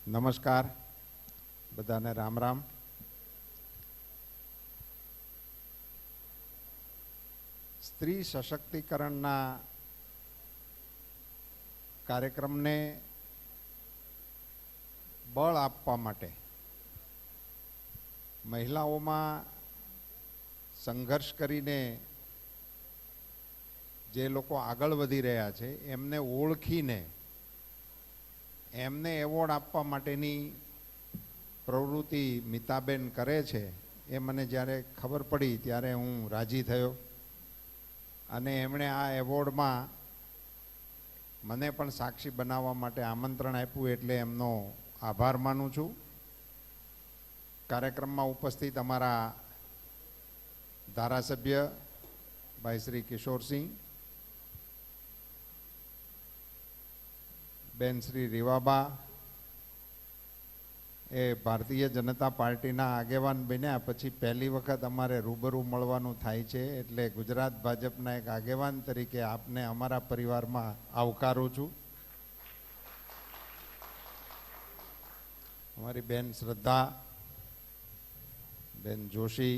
નમસ્કાર, બધાને રામ રામ. સ્ત્રી સશક્તિકરણના કાર્યક્રમને બળ આપવા માટે મહિલાઓમાં સંઘર્ષ કરીને જે લોકો આગળ વધી રહ્યા છે એમને ઓળખીને એમને એવોર્ડ આપવા માટેની પ્રવૃત્તિ મિતાબેન કરે છે. એ મને જ્યારે ખબર પડી ત્યારે હું રાજી થયો અને એમણે આ એવોર્ડમાં મને પણ સાક્ષી બનાવવા માટે આમંત્રણ આપ્યું, એટલે એમનો આભાર માનું છું. કાર્યક્રમમાં ઉપસ્થિત અમારા ધારાસભ્ય ભાઈ શ્રી કિશોરસિંહ, બેન શ્રી રીવાબા, એ ભારતીય જનતા પાર્ટીના આગેવાન બન્યા પછી પહેલી વખત અમારે રૂબરૂ મળવાનું થાય છે, એટલે ગુજરાત ભાજપના એક આગેવાન તરીકે આપને અમારા પરિવારમાં આવકારું છું. અમારી બેન શ્રદ્ધા, બેન જોશી,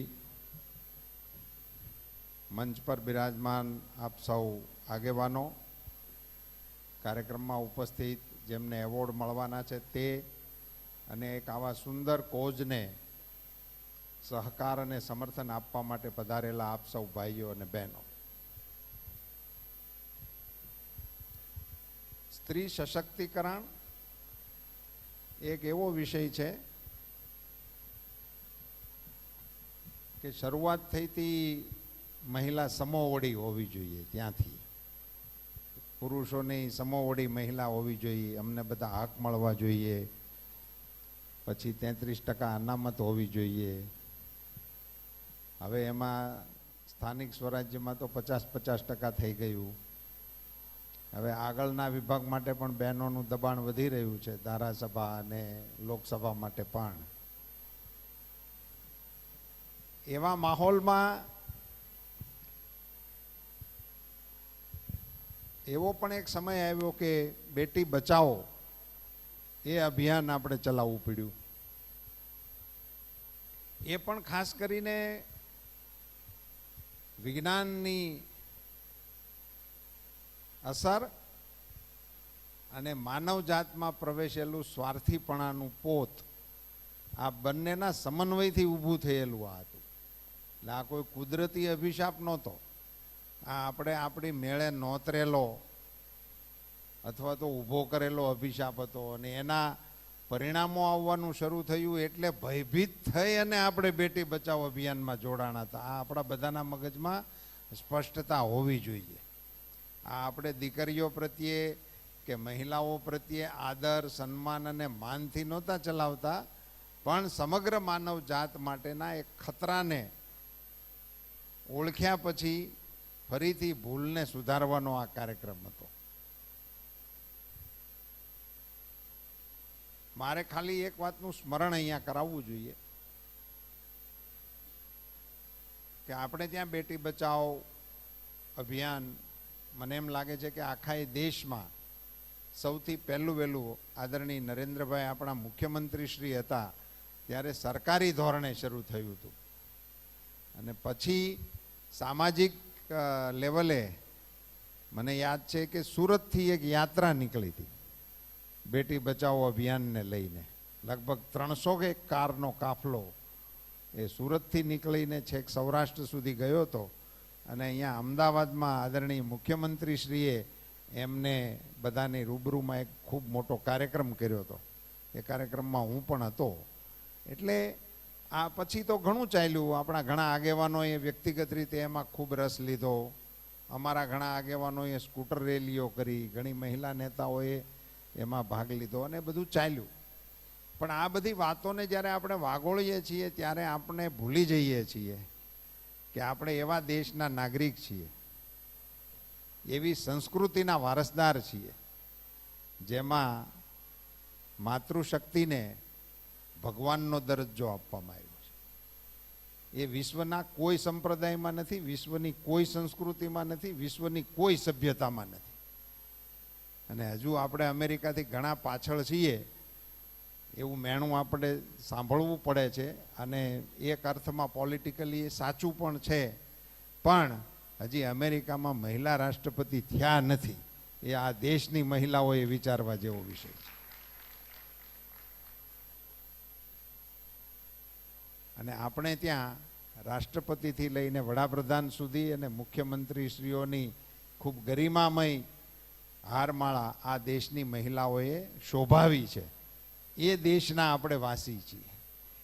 મંચ પર બિરાજમાન આપ સૌ આગેવાનો, કાર્યક્રમમાં ઉપસ્થિત જેમને એવોર્ડ મળવાના છે તે, અને એક આવા સુંદર કોઝને સહકાર અને સમર્થન આપવા માટે પધારેલા આપ સૌ ભાઈઓ અને બહેનો. સ્ત્રી સશક્તિકરણ એક એવો વિષય છે કે શરૂઆત થઈ હતી મહિલા સમોવડી હોવી જોઈએ, ત્યાંથી પુરુષોની સમોવડી મહિલા હોવી જોઈએ, અમને બધા હક મળવા જોઈએ, પછી 33% અનામત હોવી જોઈએ. હવે એમાં સ્થાનિક સ્વરાજ્યમાં તો 50% થઈ ગયું. હવે આગળના વિભાગ માટે પણ બહેનોનું દબાણ વધી રહ્યું છે, ધારાસભા અને લોકસભા માટે પણ. એવા માહોલમાં એવો પણ એક સમય આવ્યો કે બેટી બચાવો એ અભિયાન આપણે ચલાવવું પડ્યું. એ પણ ખાસ કરીને વિજ્ઞાનની અસર અને માનવજાતમાં પ્રવેશેલું સ્વાર્થીપણાનું પોત, આ બંનેના સમન્વયથી ઊભું થયેલું આ હતું. એટલે આ કોઈ કુદરતી અભિશાપ નહોતો. આ આપણે આપણી મેળે નોતરેલો અથવા તો ઊભો કરેલો અભિશાપ હતો, અને એના પરિણામો આવવાનું શરૂ થયું એટલે ભયભીત થઈ અને આપણે બેટી બચાવો અભિયાનમાં જોડાણા હતા. આ આપણા બધાના મગજમાં સ્પષ્ટતા હોવી જોઈએ. આ આપણે દીકરીઓ પ્રત્યે કે મહિલાઓ પ્રત્યે આદર, સન્માન અને માનથી નહોતા ચલાવતા, પણ સમગ્ર માનવ જાત માટેના એક ખતરાને ઓળખ્યા પછી ફરીથી ભૂલને સુધારવાનો આ કાર્યક્રમ હતો. મારે ખાલી એક વાતનું સ્મરણ અહીંયા કરાવવું જોઈએ કે આપણે ત્યાં બેટી બચાવો અભિયાન, મને એમ લાગે છે કે આખા એ દેશમાં સૌથી પહેલું વહેલું આદરણીય નરેન્દ્રભાઈ આપણા મુખ્યમંત્રી શ્રી હતા ત્યારે સરકારી ધોરણે શરૂ થયું હતું, અને પછી સામાજિક લેવલે મને યાદ છે કે સુરતથી એક યાત્રા નીકળી હતી બેટી બચાવો અભિયાનને લઈને. લગભગ 300 કારનો કાફલો એ સુરતથી નીકળીને છેક સૌરાષ્ટ્ર સુધી ગયો હતો, અને અહીંયા અમદાવાદમાં આદરણીય મુખ્યમંત્રીશ્રીએ એમને બધાની રૂબરૂમાં એક ખૂબ મોટો કાર્યક્રમ કર્યો હતો. એ કાર્યક્રમમાં હું પણ હતો. એટલે આ પછી તો ઘણું ચાલ્યું. આપણા ઘણા આગેવાનોએ વ્યક્તિગત રીતે એમાં ખૂબ રસ લીધો. અમારા ઘણા આગેવાનોએ સ્કૂટર રેલીઓ કરી, ઘણી મહિલા નેતાઓએ એમાં ભાગ લીધો, અને બધું ચાલ્યું. પણ આ બધી વાતોને જ્યારે આપણે વાગોળીએ છીએ ત્યારે આપણે ભૂલી જઈએ છીએ કે આપણે એવા દેશના નાગરિક છીએ, એવી સંસ્કૃતિના વારસદાર છીએ જેમાં માતૃશક્તિને ભગવાનનો દરજ્જો આપવામાં આવ્યો છે. એ વિશ્વના કોઈ સંપ્રદાયમાં નથી, વિશ્વની કોઈ સંસ્કૃતિમાં નથી, વિશ્વની કોઈ સભ્યતામાં નથી. અને હજુ આપણે અમેરિકાથી ઘણા પાછળ છીએ એવું મેણું આપણે સાંભળવું પડે છે, અને એક અર્થમાં પોલિટિકલી એ સાચું પણ છે. પણ હજી અમેરિકામાં મહિલા રાષ્ટ્રપતિ થયા નથી. એ આ દેશની મહિલાઓએ વિચારવા જેવો વિષય છે. અને આપણે ત્યાં રાષ્ટ્રપતિથી લઈને વડાપ્રધાન સુધી અને મુખ્યમંત્રીશ્રીઓની ખૂબ ગરિમામય હારમાળા આ દેશની મહિલાઓએ શોભાવી છે. એ દેશના આપણે વાસી છીએ.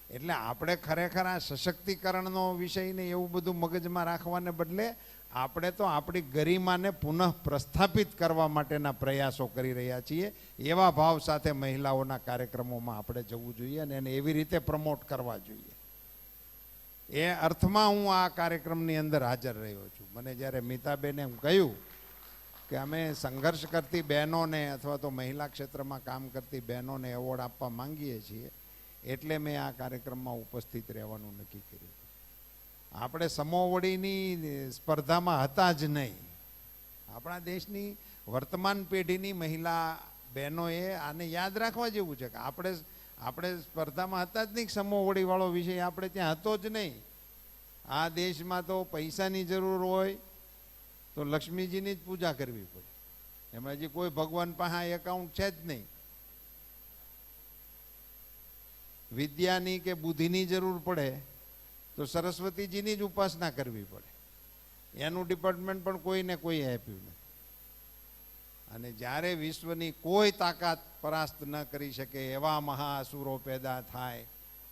એટલે આપણે ખરેખર આ સશક્તિકરણનો વિષયને એવું બધું મગજમાં રાખવાને બદલે આપણે તો આપણી ગરિમાને પુનઃ પ્રસ્થાપિત કરવા માટેના પ્રયાસો કરી રહ્યા છીએ. એવા ભાવ સાથે મહિલાઓના કાર્યક્રમોમાં આપણે જવું જોઈએ અને એને એવી રીતે પ્રમોટ કરવા જોઈએ. એ અર્થમાં હું આ કાર્યક્રમની અંદર હાજર રહ્યો છું. મને જ્યારે મીતાબેને હું કહ્યું કે અમે સંઘર્ષ કરતી બહેનોને અથવા તો મહિલા ક્ષેત્રમાં કામ કરતી બહેનોને એવોર્ડ આપવા માંગીએ છીએ, એટલે મેં આ કાર્યક્રમમાં ઉપસ્થિત રહેવાનું નક્કી કર્યું. આપણે સમોવડીની સ્પર્ધામાં હતા જ નહીં. આપણા દેશની વર્તમાન પેઢીની મહિલા બહેનોએ આને યાદ રાખવા જેવું છે કે આપણે સ્પર્ધામાં હતા જ નહીં. સમોવડીવાળો વિષય આપણે ત્યાં હતો જ નહીં. આ દેશમાં તો પૈસાની જરૂર હોય તો લક્ષ્મીજીની જ પૂજા કરવી પડે. એમાં હજી કોઈ ભગવાન પાસે એકાઉન્ટ છે જ નહીં. વિદ્યાની કે બુદ્ધિની જરૂર પડે તો સરસ્વતીજીની જ ઉપાસના કરવી પડે. એનું ડિપાર્ટમેન્ટ પણ કોઈને કોઈ આપ્યું નથી. અને જ્યારે વિશ્વની કોઈ તાકાત પરાસ્ત ન કરી શકે એવા મહાઅસુરો પેદા થાય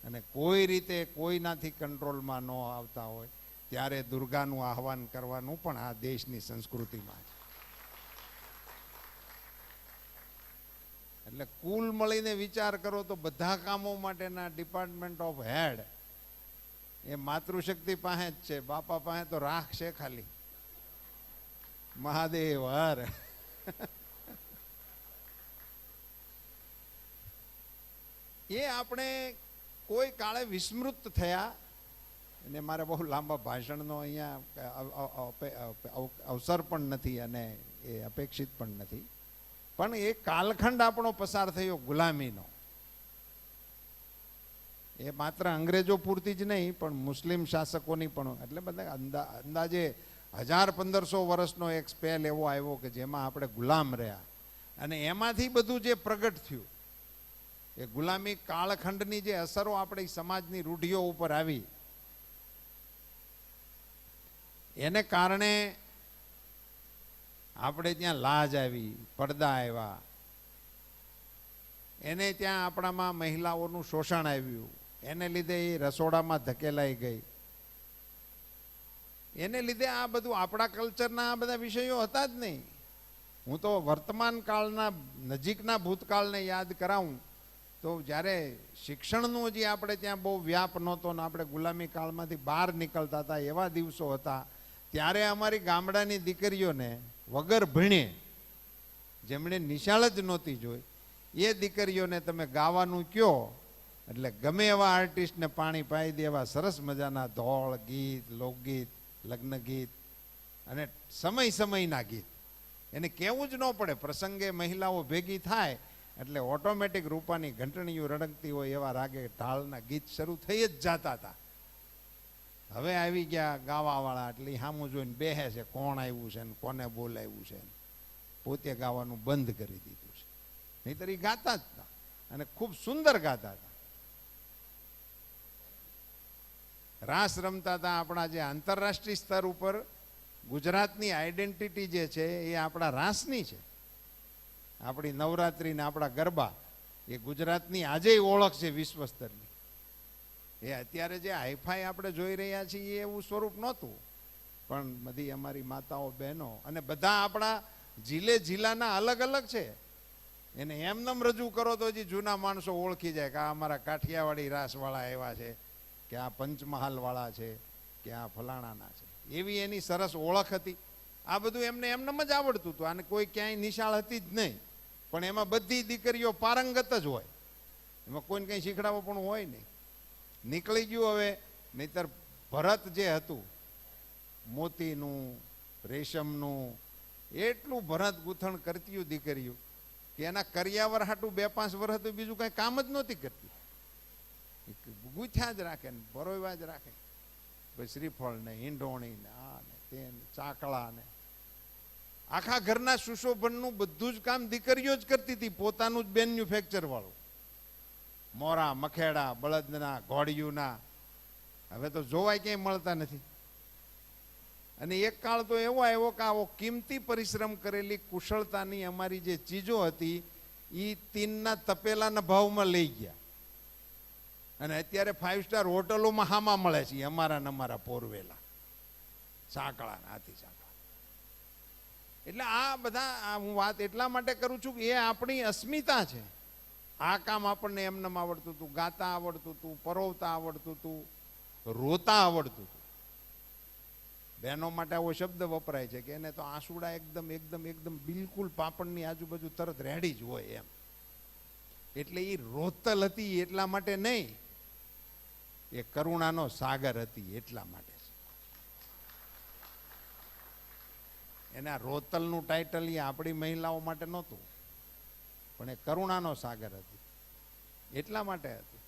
અને કોઈ રીતે કોઈનાથી કંટ્રોલમાં ન આવતા હોય, ત્યારે દુર્ગાનું આહવાન કરવાનું પણ આ દેશની સંસ્કૃતિમાં છે. એટલે કુલ મળીને વિચાર કરો તો બધા કામો માટેના ડિપાર્ટમેન્ટ ઓફ હેડ એ માતૃશક્તિ પાસે જ છે. બાપા પાસે તો રાખ છે ખાલી. મહાદેવ હર. એ આપણે કોઈ કાળે વિસ્મૃત થયા. અને મારે બહુ લાંબા ભાષણનો અહીંયા અવસર પણ નથી અને એ અપેક્ષિત પણ નથી. પણ એ કાલખંડ આપણો પસાર થયો ગુલામીનો. એ માત્ર અંગ્રેજો પૂરતી જ નહીં પણ મુસ્લિમ શાસકોની પણ. એટલે બધા અંદાજે 1000-1500 વર્ષનો એક સ્પેલ એવો આવ્યો કે જેમાં આપણે ગુલામ રહ્યા. અને એમાંથી બધું જે પ્રગટ થયું, એ ગુલામી કાળખંડની જે અસરો આપણી સમાજની રૂઢિઓ ઉપર આવી, એને કારણે આપણે ત્યાં લાજ આવી, પડદા આવ્યા. એને ત્યાં આપણામાં મહિલાઓનું શોષણ આવ્યું. એને લીધે એ રસોડામાં ધકેલાઈ ગઈ. એને લીધે આ બધું આપણા કલ્ચરના આ બધા વિષયો હતા જ નહીં. હું તો વર્તમાન કાળના નજીકના ભૂતકાળને યાદ કરાવું તો જ્યારે શિક્ષણનું જે આપણે ત્યાં બહુ વ્યાપ નહોતો ને આપણે ગુલામી કાળમાંથી બહાર નીકળતા હતા એવા દિવસો હતા, ત્યારે અમારી ગામડાની દીકરીઓને વગર ભણે, જેમણે નિશાળ જ નહોતી જોઈ, એ દીકરીઓને તમે ગાવાનું કહો એટલે ગમે એવા આર્ટિસ્ટને પાણી પાઈ દે એવા સરસ મજાના ધોળ ગીત, લોકગીત, લગ્ન ગીત અને સમયના ગીત. એને કહેવું જ ન પડે. પ્રસંગે મહિલાઓ ભેગી થાય એટલે ઓટોમેટિક રૂપાની ઘંટણીઓ રડકતી હોય એવા રાગે ઢાળના ગીત શરૂ થઈ જ જતા હતા. હવે આવી ગયા ગાવાવાળા, એટલે સામું જોઈને બેહે છે કોણ આવ્યું છે ને કોને બોલાવ્યું છે. પોતે ગાવાનું બંધ કરી દીધું છે. નહીંતર એ ગાતા જ હતા અને ખૂબ સુંદર ગાતા હતા. રાસ રમતા હતા. આપણા જે આંતરરાષ્ટ્રીય સ્તર ઉપર ગુજરાતની આઈડેન્ટિટી જે છે એ આપણા રાસની છે. આપણી નવરાત્રિ ને આપણા ગરબા એ ગુજરાતની આજે ઓળખ છે વિશ્વ સ્તરની. એ અત્યારે જે હાઈફાઈ આપણે જોઈ રહ્યા છીએ એવું સ્વરૂપ નહોતું. પણ બધી અમારી માતાઓ, બહેનો અને બધા આપણા જિલ્લાના અલગ અલગ છે. એને એમનેમ રજૂ કરો તો હજી જૂના માણસો ઓળખી જાય કે આ અમારા કાઠિયાવાડી રાસવાળા એવા છે, કે આ પંચમહાલવાળા છે, કે આ ફલાણાના છે. એવી એની સરસ ઓળખ હતી. આ બધું એમનેમ જ આવડતું હતું. આને કોઈ ક્યાંય નિશાળ હતી જ નહીં. પણ એમાં બધી દીકરીઓ પારંગત જ હોય. એમાં કોઈને કંઈ શીખડાવવા પણ હોય નહીં. નીકળી ગયું હવે. નહીતર ભરત જે હતું, મોતીનું, રેશમનું, એટલું ભરત ગૂંથણ કરતી દીકરીઓ કે એના કરિયાવર હાટું 2-5 વર્ષ તો બીજું કાંઈ કામ જ નહોતી કરતી, ગૂંથ્યા જ રાખે ને પરોવ્યા જ રાખે. ભાઈ શ્રીફળ ને ઈંડોણી ને આ ને તે ચાકળા ને આખા ઘરના સુશોભનનું બધું જ કામ દીકરીઓ જ કરતી હતી, પોતાનું જ મેન્યુફેક્ચર વાળું. મોરા મખેડા બળદના ઘોડિયુંના હવે તો જોવાય ક્યાંય મળતા નથી. અને એક કાળ તો એવો આવ્યો કે આવો કિંમતી પરિશ્રમ કરેલી કુશળતાની અમારી જે ચીજો હતી એ તીનના તપેલાના ભાવમાં લઈ ગયા. અને અત્યારે 5 સ્ટાર હોટલોમાં હામાં મળે છે અમારા પોરવેલા સાંકળા હાથી સાંકળા. એટલે આ બધા હું વાત એટલા માટે કરું છું કે એ આપણી અસ્મિતા છે. આ કામ આપણને એમને આવડતું હતું, ગાતા આવડતું હતું, પરોવતા આવડતું હતું, રોતા આવડતું હતું. બહેનો માટે આવો શબ્દ વપરાય છે કે એને તો આંસુડા એકદમ બિલકુલ પાપણની આજુબાજુ તરત રેડી જ હોય એમ. એટલે એ રોતલ હતી એટલા માટે નહીં, એ કરુણાનો સાગર હતી એટલા માટે. એના રોતલનું ટાઇટલ એ આપણી મહિલાઓ માટે નહોતું, પણ એ કરુણાનો સાગર હતી એટલા માટે હતું.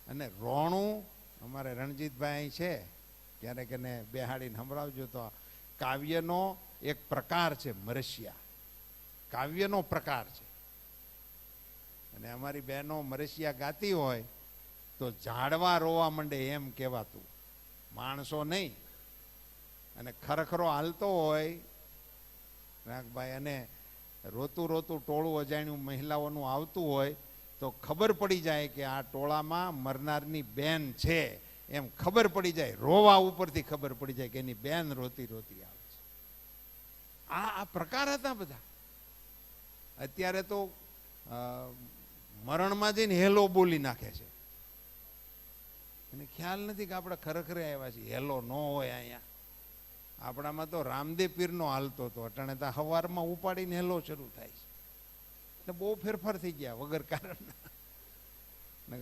અને રોણું અમારે રણજીતભાઈ છે, ક્યારેક એને બેહાડીને સંભળાવજો તો કાવ્યનો એક પ્રકાર છે, મરસિયા કાવ્યનો પ્રકાર છે. અને અમારી બહેનો મરસિયા ગાતી હોય તો ઝાડવા રોવા માંડે એમ કહેવાતું, માણસો નહીં. અને ખરખરો હાલતો હોય નાગભાઈ અને રોતું ટોળું અજાણ્યું મહિલાઓનું આવતું હોય તો ખબર પડી જાય કે આ ટોળામાં મરનારની બેન છે એમ ખબર પડી જાય. રોવા ઉપરથી ખબર પડી જાય કે એની બેન રોતી આવે છે. આ પ્રકાર હતા બધા. અત્યારે તો મરણમાં જઈને હેલો બોલી નાખે છે, એને ખ્યાલ નથી કે આપણે ખરેખર આવ્યા છીએ. હેલો ન હોય અહીંયા. આપણામાં તો રામદેવ પીરનો હાલતો હતો, અટાણે તો સવારમાં ઉપાડીને હેલો શરૂ થાય છે. એટલે બહુ ફેરફાર થઈ ગયા વગર કારણના.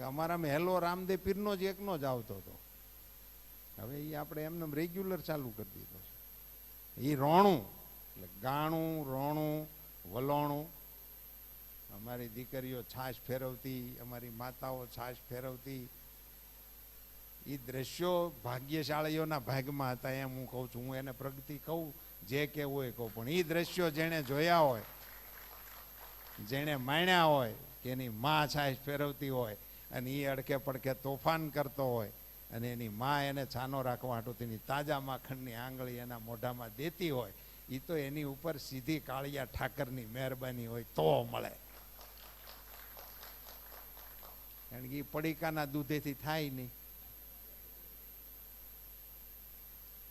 અમારામાં હેલો રામદેવ પીરનો જ એકનો જ આવતો હતો. હવે એ આપણે એમને રેગ્યુલર ચાલુ કરી દીધો છે. એ રોણું એટલે ગાણું, રોણું, વલોણું. અમારી દીકરીઓ છાશ ફેરવતી, અમારી માતાઓ છાશ ફેરવતી. એ દ્રશ્યો ભાગ્યશાળીઓના ભાગમાં હતા એમ હું કહું છું. હું એને પ્રગતિ કહું, જે કહેવું એ કહું, પણ એ દ્રશ્યો જેણે જોયા હોય, જેણે માણ્યા હોય કે એની મા છાશ ફેરવતી હોય અને એ અડકે પડકે તોફાન કરતો હોય અને એની મા એને છાનો રાખવા હાટું તેની તાજા માખણની આંગળી એના મોઢામાં દેતી હોય, એ તો એની ઉપર સીધી કાળિયા ઠાકરની મહેરબાની હોય તો મળે. કારણ કે એ પડીકાના દૂધેથી થાય નહીં.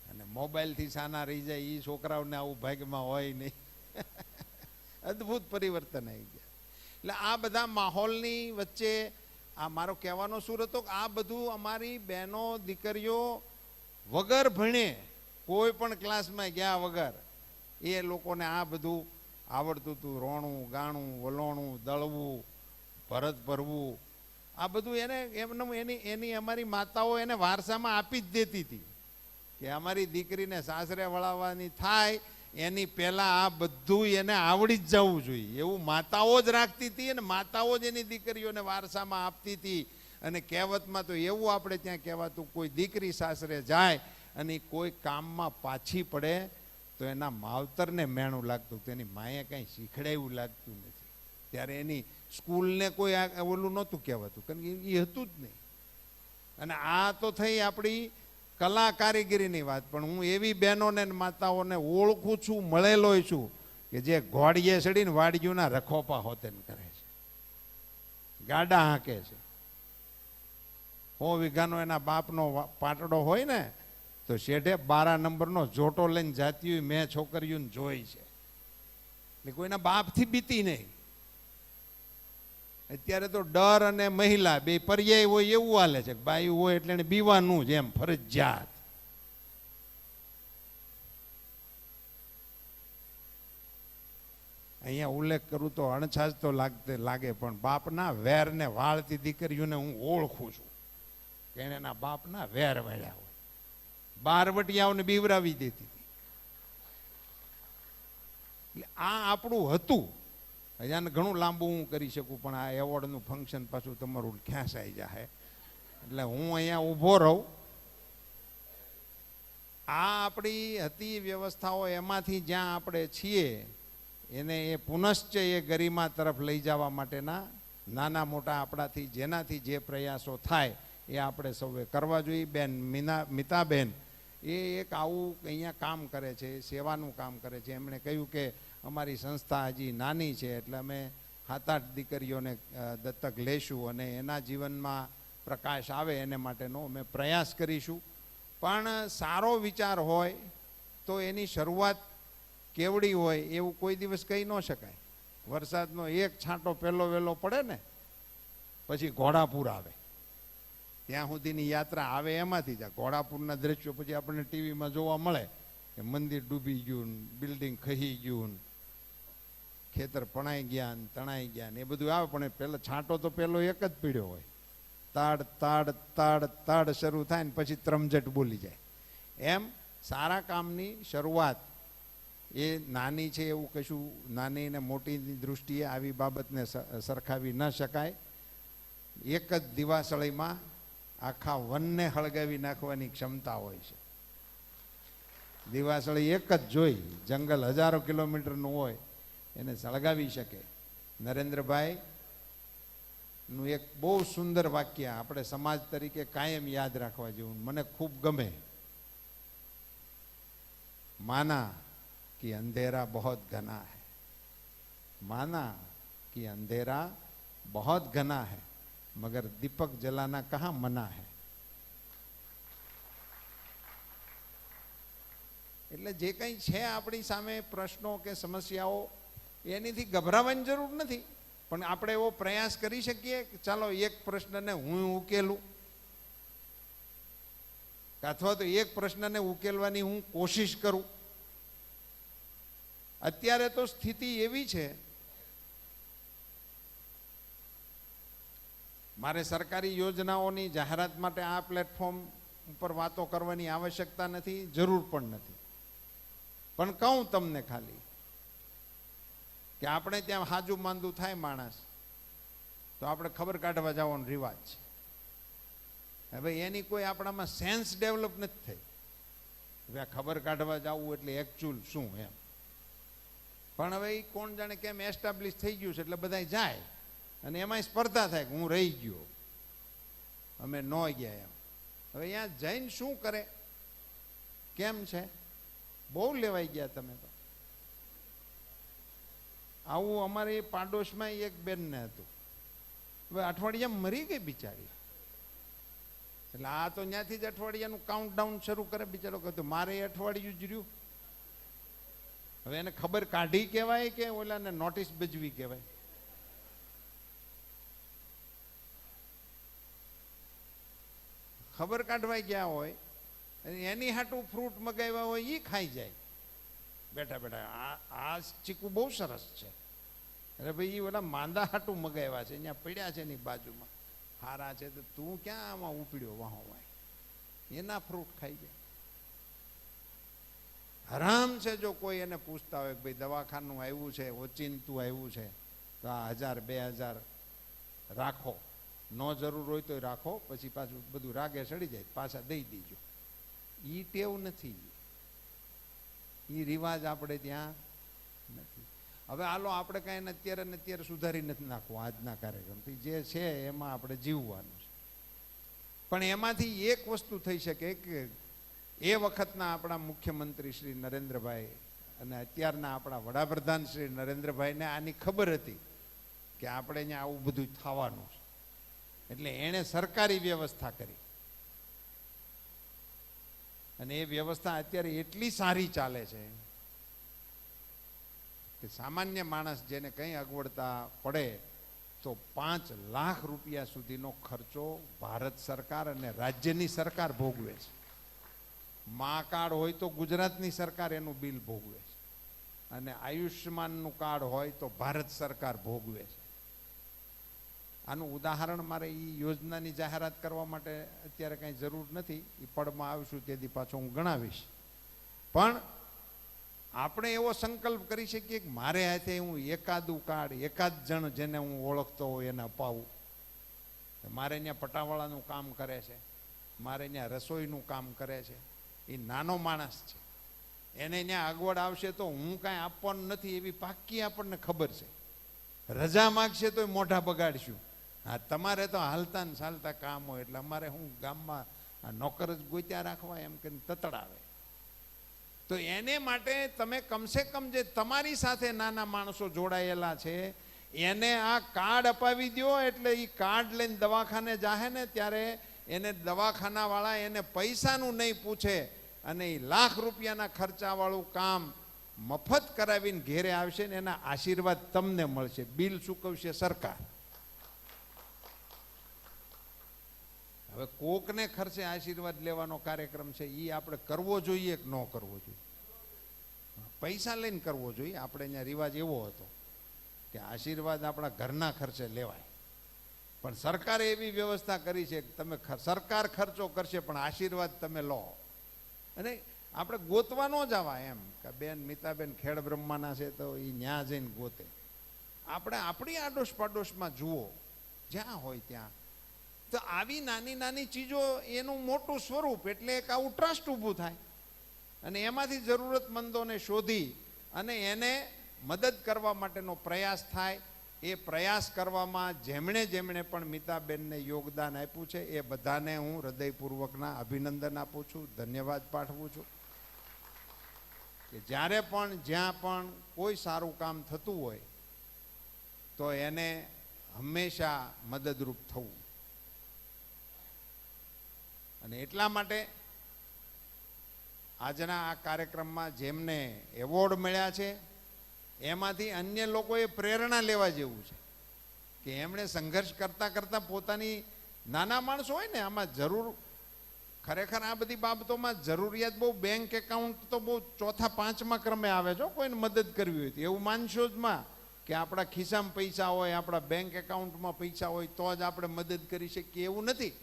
અને મોબાઈલથી સાના રહી જાય એ છોકરાઓને આવું ભાગ્યમાં હોય નહીં. અદ્ભુત પરિવર્તન આવી ગયા. એટલે આ બધા માહોલની વચ્ચે આ મારો કહેવાનો સુર હતો કે આ બધું અમારી બહેનો દીકરીઓ વગર ભણે, કોઈ પણ ક્લાસમાં ગયા વગર એ લોકોને આ બધું આવડતું હતું. રોણું, ગાણું, વલોણું, દળવું, ભરત ભરવું, આ બધું એને એની અમારી માતાઓ એને વારસામાં આપી જ દેતી હતી કે અમારી દીકરીને સાસરે વળાવવાની થાય એની પહેલા આ બધું એને આવડી જ જવું જોઈએ, એવું માતાઓ જ રાખતી હતી. અને માતાઓ જ એની દીકરીઓને વારસામાં આપતી હતી. અને કહેવતમાં તો એવું આપણે ત્યાં કહેવાતું, કોઈ દીકરી સાસરે જાય અને કોઈ કામમાં પાછી પડે તો એના માવતરને મેણું લાગતું, તેની માએ કંઈ શીખડાયું લાગતું નથી. ત્યારે એની સ્કૂલને કોઈ ઓલું નહોતું કહેવાતું, કારણ કે એ હતું જ નહીં. અને આ તો થઈ આપણી કલા કારીગરીની વાત. પણ હું એવી બહેનોને માતાઓને ઓળખું છું, મળેલો છું કે જે ઘોડીએ ચડીને વાડિયુંના રખોપા હોતેન કરે છે, ગાડા હાંકે છે. 100 વીઘાનો એના બાપનો પાટડો હોય ને તો શેઢે 12 નંબરનો જોટો લઈને જાતી હોય. મેં છોકરીઓને જોઈ છે. એટલે કોઈના બાપથી બીતી નહીં. અત્યારે તો ડર અને મહિલા બે પર્યાય હોય એવું હાલે છે. બાયું હોય એટલે એને બીવાનું જ એમ ફરજિયાત. અહીંયા ઉલ્લેખ કરું તો અણછાજ તો લાગે, પણ બાપના વેરને વાળતી દીકરીઓને હું ઓળખું છું કે એને એના બાપના વેર વાળ્યા હોય. બારવટિયાઓને બીવરાવી દેતી હતી. એટલે આ આપણું હતું. અહીંયા ઘણું લાંબુ હું કરી શકું, પણ આ એવોર્ડનું ફંક્શન પાછું તમારું ખેંચાઈ જાય, એટલે હું અહીંયા ઊભો રહું. આ આપણી હતી વ્યવસ્થાઓ, એમાંથી જ્યાં આપણે છીએ એને એ પુનશ્ચ એ ગરિમા તરફ લઈ જવા માટેના નાના મોટા આપણાથી જેનાથી જે પ્રયાસો થાય એ આપણે સૌએ કરવા જોઈએ. બેન મિતાબેન એ એક આવું અહીંયા કામ કરે છે, સેવાનું કામ કરે છે. એમણે કહ્યું કે અમારી સંસ્થા હજી નાની છે, એટલે અમે 7-8 દીકરીઓને દત્તક લેશું અને એના જીવનમાં પ્રકાશ આવે એને માટેનો અમે પ્રયાસ કરીશું. પણ સારો વિચાર હોય તો એની શરૂઆત કેવડી હોય એવું કોઈ દિવસ કહી ન શકાય. વરસાદનો એક છાંટો પહેલો વહેલો પડે ને પછી ઘોડાપુર આવે, ત્યાં સુધીની યાત્રા આવે એમાંથી જ. ઘોડાપુરના દ્રશ્યો પછી આપણને ટીવીમાં જોવા મળે કે મંદિર ડૂબી ગયું, બિલ્ડિંગ ખહી ગયું, ખેતર પણાઈ ગયા ને તણાઈ ગયા ને એ બધું આવે. પણ પહેલો છાંટો તો પહેલો એક જ પીડ્યો હોય, તાડ તાડ તાડ તાડ શરૂ થાય ને પછી ત્રમઝટ બોલી જાય. એમ સારા કામની શરૂઆત એ નાની છે એવું કશું નાની ને મોટીની દૃષ્ટિએ આવી બાબતને સરખાવી ન શકાય. એક જ દિવાસળીમાં આખા વનને હળગાવી નાખવાની ક્ષમતા હોય છે. દિવાસળી એક જ જોઈ, જંગલ હજારો કિલોમીટરનું હોય એને સળગાવી શકે. નરેન્દ્રભાઈ નું એક બહુ સુંદર વાક્ય આપણે સમાજ તરીકે કાયમ યાદ રાખવા જેવું, મને ખૂબ ગમે. માના कि अंधेरा बहुत घना है, माना कि अंधेरा बहुत घना है, मगर दीपक जलाना कहाँ मना है. એટલે જે કંઈ છે આપણી સામે પ્રશ્નો કે સમસ્યાઓ એનીથી ગભરાવાની જરૂર નથી, પણ આપણે એવો પ્રયાસ કરી શકીએ કે ચાલો એક પ્રશ્નને હું ઉકેલું, અથવા તો એક પ્રશ્નને ઉકેલવાની હું કોશિશ કરું. અત્યારે તો સ્થિતિ એવી છે, મારે સરકારી યોજનાઓની જાહેરાત માટે આ પ્લેટફોર્મ ઉપર વાતો કરવાની આવશ્યકતા નથી, જરૂર પણ નથી. પણ કહું તમને ખાલી કે આપણે ત્યાં હાજુ માંદું થાય માણસ તો આપણે ખબર કાઢવા જવાનો રિવાજ છે. હવે એની કોઈ આપણામાં સેન્સ ડેવલપ નથી થઈ. હવે આ ખબર કાઢવા જવું એટલે એકચ્યુઅલ શું એમ. પણ હવે એ કોણ જાણે કેમ એસ્ટાબ્લિશ થઈ ગયું છે એટલે બધા જાય અને એમાં સ્પર્ધા થાય કે હું રહી ગયો, અમે ન ગયા એમ. હવે અહીંયા જઈને શું કરે, કેમ છે, બહુ લેવાઈ ગયા તમે તો. આવું અમારે પાડોશમાં એક બેનને હતું, હવે અઠવાડિયામાં મરી ગઈ બિચારી. એટલે આ તો ત્યાંથી જ અઠવાડિયાનું કાઉન્ટડાઉન શરૂ કરે બિચારો, કહે મારે અઠવાડિયું જ રહ્યું. હવે એને ખબર કાઢી કહેવાય કે ઓલાને નોટિસ ભજવી કહેવાય. ખબર કાઢવા ગયા હોય એની હાટું ફ્રૂટ મગાવ્યા હોય એ ખાઈ જાય બેઠા બેઠા. આ ચીકુ બહુ સરસ છે, અરે ભાઈ એ ઓલા માંદા હાટું મગાવ્યા છે, અહીંયા પડ્યા છે એની બાજુમાં, હારા છે, તો તું ક્યાં આમાં ઉપડ્યો વાહો વાય, એના ફ્રૂટ ખાઈ જાય. હરામ છે જો કોઈ એને પૂછતા હોય કે ભાઈ દવાખાનું આવ્યું છે, ઓચિંતું આવ્યું છે, તો આ 1000-2000 રાખો, ન જરૂર હોય તો રાખો, પછી પાછું બધું રાગે ચડી જાય પાછા દઈ દીજો. એ ટેવ નથી, એ રિવાજ આપણે ત્યાં નથી. હવે હાલો આપણે કાંઈ અત્યારે ને અત્યારે સુધારી નથી નાખવું આજના કાર્યક્રમથી, જે છે એમાં આપણે જીવવાનું છે. પણ એમાંથી એક વસ્તુ થઈ શકે કે એ વખતના આપણા મુખ્યમંત્રી શ્રી નરેન્દ્રભાઈ અને અત્યારના આપણા વડાપ્રધાન શ્રી નરેન્દ્રભાઈને આની ખબર હતી કે આપણે અહીંયા આવું બધું થવાનું છે, એટલે એણે સરકારી વ્યવસ્થા કરી. અને એ વ્યવસ્થા અત્યારે એટલી સારી ચાલે છે કે સામાન્ય માણસ જેને કંઈ અગવડતા પડે તો 5 લાખ રૂપિયા સુધીનો ખર્ચો ભારત સરકાર અને રાજ્યની સરકાર ભોગવે છે. મા કાર્ડ હોય તો ગુજરાતની સરકાર એનું બિલ ભોગવે છે, અને આયુષ્યમાનનું કાર્ડ હોય તો ભારત સરકાર ભોગવે છે. આનું ઉદાહરણ મારે એ યોજનાની જાહેરાત કરવા માટે અત્યારે કાંઈ જરૂર નથી, એ પડમાં આવીશું તેથી પાછો હું ગણાવીશ. પણ આપણે એવો સંકલ્પ કરી શકીએ કે મારે હાથે હું એકાદું કાર્ડ એકાદ જણ જેને હું ઓળખતો હોય એને અપાવું. મારે ત્યાં પટાવાળાનું કામ કરે છે, મારે ત્યાં રસોઈનું કામ કરે છે, એ નાનો માણસ છે, એને ત્યાં અગવડ આવશે તો હું કાંઈ આપવાનું નથી એવી પાક્કી આપણને ખબર છે. રજા માગશે તો મોઢા બગાડશું. હા, તમારે તો હાલતા ને ચાલતા કામ હોય એટલે અમારે હું ગામમાં નોકર જ ગોત્યા રાખવા એમ કે તતડાવે. તો એને માટે તમે કમસે કમ જે તમારી સાથે નાના માણસો જોડાયેલા છે એને આ કાર્ડ અપાવી દો. એટલે એ કાર્ડ લઈને દવાખાને જાહે ને ત્યારે એને દવાખાનાવાળા એને પૈસાનું નહીં પૂછે અને એ લાખ રૂપિયાના ખર્ચાવાળું કામ મફત કરાવીને ઘેરે આવશે ને એના આશીર્વાદ તમને મળશે. બિલ ચૂકવશે સરકાર. હવે કોકને ખર્ચે આશીર્વાદ લેવાનો કાર્યક્રમ છે એ આપણે કરવો જોઈએ કે ન કરવો જોઈએ? પૈસા લઈને કરવો જોઈએ. આપણે અહીંયા રિવાજ એવો હતો કે આશીર્વાદ આપણા ઘરના ખર્ચે લેવાય, પણ સરકારે એવી વ્યવસ્થા કરી છે કે તમે સરકાર ખર્ચો કરશે પણ આશીર્વાદ તમે લો. અને આપણે ગોતવા ન જવા એમ કે બેન મિતાબેન ખેડ બ્રહ્માના છે તો એ ન્યા જઈને ગોતે. આપણે આપણી આડોશ પાડોશમાં જુઓ જ્યાં હોય ત્યાં. તો આવી નાની નાની ચીજો એનું મોટું સ્વરૂપ એટલે એક આવું ટ્રસ્ટ ઊભું થાય અને એમાંથી જરૂરતમંદોને શોધી અને એને મદદ કરવા માટેનો પ્રયાસ થાય. એ પ્રયાસ કરવામાં જેમણે જેમણે પણ મિતાબેનને યોગદાન આપ્યું છે એ બધાને હું હૃદયપૂર્વકના અભિનંદન આપું છું, ધન્યવાદ પાઠવું છું કે જ્યારે પણ જ્યાં પણ કોઈ સારું કામ થતું હોય તો એને હંમેશા મદદરૂપ થવું. અને એટલા માટે આજના આ કાર્યક્રમમાં જેમને એવોર્ડ મળ્યા છે એમાંથી અન્ય લોકોએ પ્રેરણા લેવા જેવું છે કે એમણે સંઘર્ષ કરતાં કરતાં પોતાની નાના માણસો હોય ને આમાં જરૂર ખરેખર આ બધી બાબતોમાં જરૂરિયાત બહુ બેંક એકાઉન્ટ તો બહુ ચોથા પાંચમા ક્રમે આવે છે. કોઈને મદદ કરવી હોય તો એવું માનશો જ માં કે આપણા ખિસ્સામાં પૈસા હોય, આપણા બેંક એકાઉન્ટમાં પૈસા હોય તો જ આપણે મદદ કરી શકીએ એવું નથી.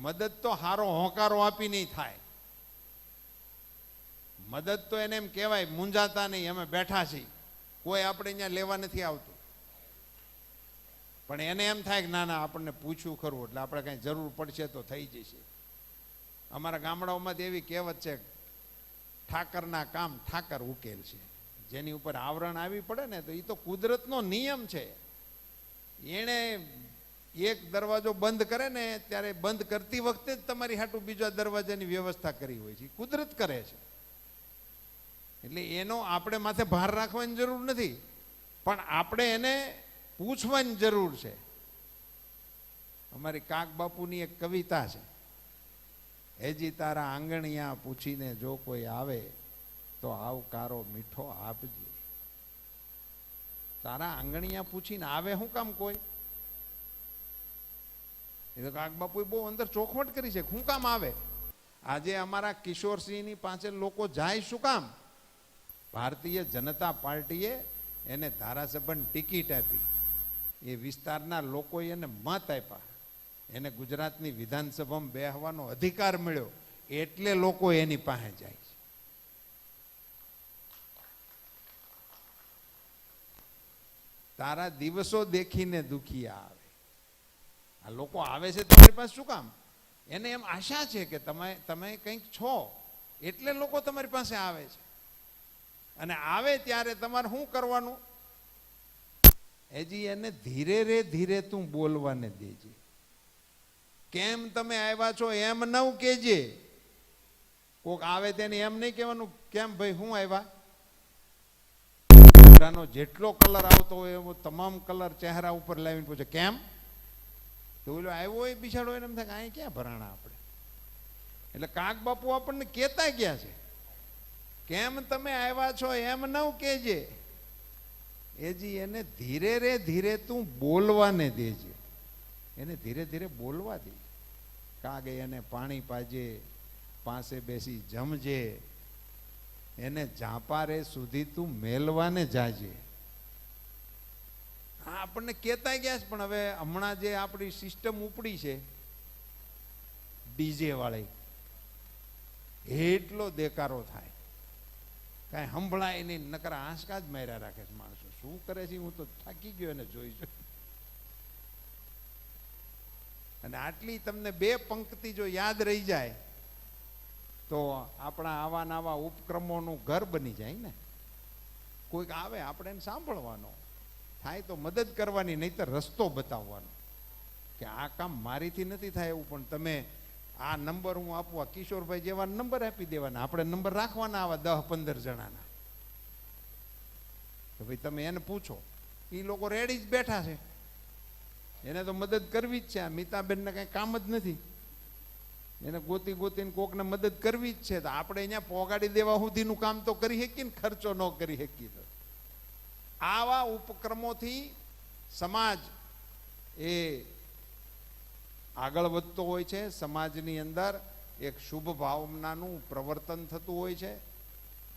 મદદ તો હારો હોંકારો આપી નહીં થાય. મદદ તો એને એમ કહેવાય મૂંઝાતા નહીં, અમે બેઠા છીએ, કોઈ આપણે અહીંયા લેવા નથી આવતું. પણ એને એમ થાય કે ના ના આપણને પૂછ્યું ખરું એટલે આપણે કાંઈ જરૂર પડશે તો થઈ જશે. અમારા ગામડાઓમાં એવી કહેવત છે, ઠાકરના કામ ઠાકર ઉકેલ છે. જેની ઉપર આવરણ આવી પડે ને તો એ તો કુદરતનો નિયમ છે. એણે એક દરવાજો બંધ કરે ને ત્યારે બંધ કરતી વખતે જ તમારી હાટું બીજા દરવાજાની વ્યવસ્થા કરી હોય છે. કુદરત કરે છે એટલે એનો આપણે માથે ભાર રાખવાની જરૂર નથી, પણ આપણે એને પૂછવાની જરૂર છે. અમારી કાક બાપુની એક કવિતા છે, હેજી તારા આંગણિયા પૂછીને જો કોઈ આવે તો આવકારો મીઠો આપજે. તારા આંગણિયા પૂછીને આવે શું કામ કોઈ? એ તો કાક બાપુએ બહુ અંદર ચોખવટ કરી છે, શું કામ આવે? આજે અમારા કિશોરસિંહની પાસે લોકો જાય શું કામ? ભારતીય જનતા પાર્ટીએ એને ધારાસભાની ટિકિટ આપી, એ વિસ્તારના લોકોએ એને મત આપ્યા, એને ગુજરાતની વિધાનસભામાં બેહવાનો અધિકાર મળ્યો એટલે લોકો એની પાસે જાય છે. તારા દિવસો દેખીને દુખિયા આવે. આ લોકો આવે છે તમારી પાસે શું કામ? એને એમ આશા છે કે તમે કંઈક છો એટલે લોકો તમારી પાસે આવે છે. અને આવે ત્યારે તમારે શું કરવાનું? હજી એને ધીરે રે ધીરે તું બોલવાને દેજે. કેમ તમે આવ્યા છો એમ ન કહેજે. કોક આવે તેને એમ નહીં કહેવાનું કેમ ભાઈ હું આવ્યા. જેટલો કલર આવતો હોય એવો તમામ કલર ચહેરા ઉપર લાવીને પૂછે કેમ? તો ઓલો આવ્યો હોય બિચારો એને એમ થાય કે અહીં ક્યાં ભરાણા આપણે. એટલે કાક બાપુ આપણને કહેતા ગયા છે કેમ તમે આવ્યા છો એમ ન કહેજે. એજી એને ધીરે રે ધીરે તું બોલવાને દેજે. એને ધીરે ધીરે બોલવા દે. કાગે એને પાણી પાજે, પાસે બેસી જમજે, એને ઝાંપારે સુધી તું મેલવાને જાજે. હા આપણને કહેતા ગયા છે, પણ હવે હમણાં જે આપણી સિસ્ટમ ઉપડી છે ડીજે વાળી, એટલો દેકારો થાય કાંઈ સંભળાય નહીં, નકરા આંસકા જ માર્યા રાખે છે માણસો. શું કરે છે હું તો થાકી ગયો એને જોઈ જોઈ. અને આટલી તમને બે પંક્તિ જો યાદ રહી જાય તો આપણા આવા નવા ઉપક્રમોનું ઘર બની જાય ને. કોઈક આવે આપણે એને સાંભળવાનો થાય તો મદદ કરવાની, નહીંતર રસ્તો બતાવવાનો કે આ કામ મારીથી નથી થાય એવું, પણ તમે આ નંબર હું આપવા, કિશોરભાઈ જેવા નંબર આપી દેવાના, આપણે નંબર રાખવાના આવા 10-15 જણાના. તો ભાઈ તમે એને પૂછો, એ લોકો રેડી જ બેઠા છે, એને તો મદદ કરવી જ છે. આ મિતાબેનને કંઈ કામ જ નથી, એને ગોતી ગોતીને કોકને મદદ કરવી જ છે. તો આપણે અહીંયા પોગાડી દેવા સુધીનું કામ તો કરી શકીએ ને, ખર્ચો ન કરી શકીએ તો. આવા ઉપક્રમોથી સમાજ એ આગળ વધતો હોય છે, સમાજની અંદર એક શુભ ભાવનાનું પ્રવર્તન થતું હોય છે.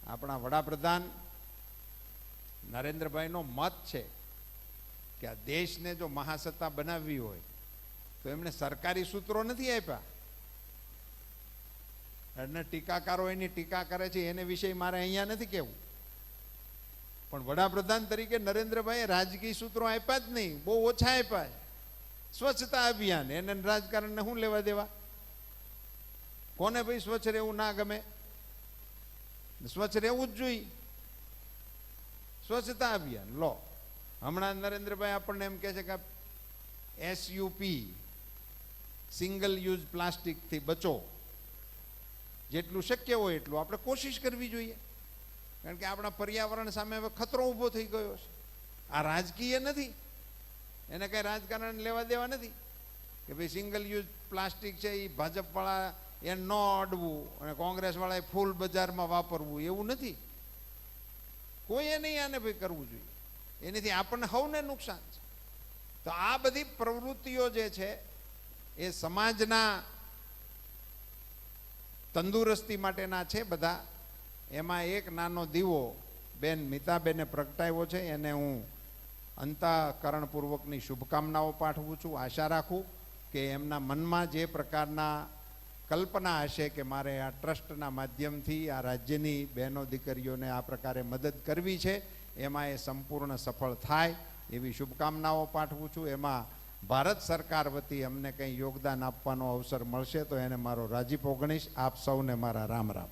આપણા વડાપ્રધાન નરેન્દ્રભાઈનો મત છે કે આ દેશને જો મહાસત્તા બનાવવી હોય તો એમણે સરકારી સૂત્રો નથી આપ્યા. એને ટીકાકારો એની ટીકા કરે છે એને વિશે મારે અહીંયા નથી કહેવું, પણ વડાપ્રધાન તરીકે નરેન્દ્રભાઈએ રાજકીય સૂત્રો આપ્યા જ નહીં, બહુ ઓછા આપ્યા. સ્વચ્છતા અભિયાન, એને રાજકારણને શું લેવા દેવા? કોને ભાઈ સ્વચ્છ રહેવું ના ગમે? સ્વચ્છ રહેવું જ જોઈએ. સ્વચ્છતા અભિયાન લો. હમણાં નરેન્દ્રભાઈ આપણને એમ કહે છે કે SUP, સિંગલ યુઝ પ્લાસ્ટિકથી બચો. જેટલું શક્ય હોય એટલું આપણે કોશિશ કરવી જોઈએ, કારણ કે આપણા પર્યાવરણ સામે હવે ખતરો ઊભો થઈ ગયો છે. આ રાજકીય નથી, એને કંઈ રાજકારણ લેવા દેવા નથી કે ભાઈ સિંગલ યુઝ પ્લાસ્ટિક છે એ ભાજપવાળા એને ન અડવું અને કોંગ્રેસવાળાએ ફૂલ બજારમાં વાપરવું, એવું નથી. કોઈએ નહીં આને ભાઈ કરવું જોઈએ, એનાથી આપણને સૌને નુકસાન છે. તો આ બધી પ્રવૃત્તિઓ જે છે એ સમાજના તંદુરસ્તી માટેના છે બધા. એમાં એક નાનો દીવો બેન મિતાબેને પ્રગટાવ્યો છે, એને હું અંતઃકરણપૂર્વકની શુભકામનાઓ પાઠવું છું. આશા રાખું કે એમના મનમાં જે પ્રકારના કલ્પના હશે કે મારે આ ટ્રસ્ટના માધ્યમથી આ રાજ્યની બહેનો દીકરીઓને આ પ્રકારે મદદ કરવી છે, એમાં એ સંપૂર્ણ સફળ થાય એવી શુભકામનાઓ પાઠવું છું. એમાં ભારત સરકાર વતી અમને કંઈ યોગદાન આપવાનો અવસર મળશે તો એને મારો રાજીપો ગણીશ. આપ સૌને મારા રામ રામ.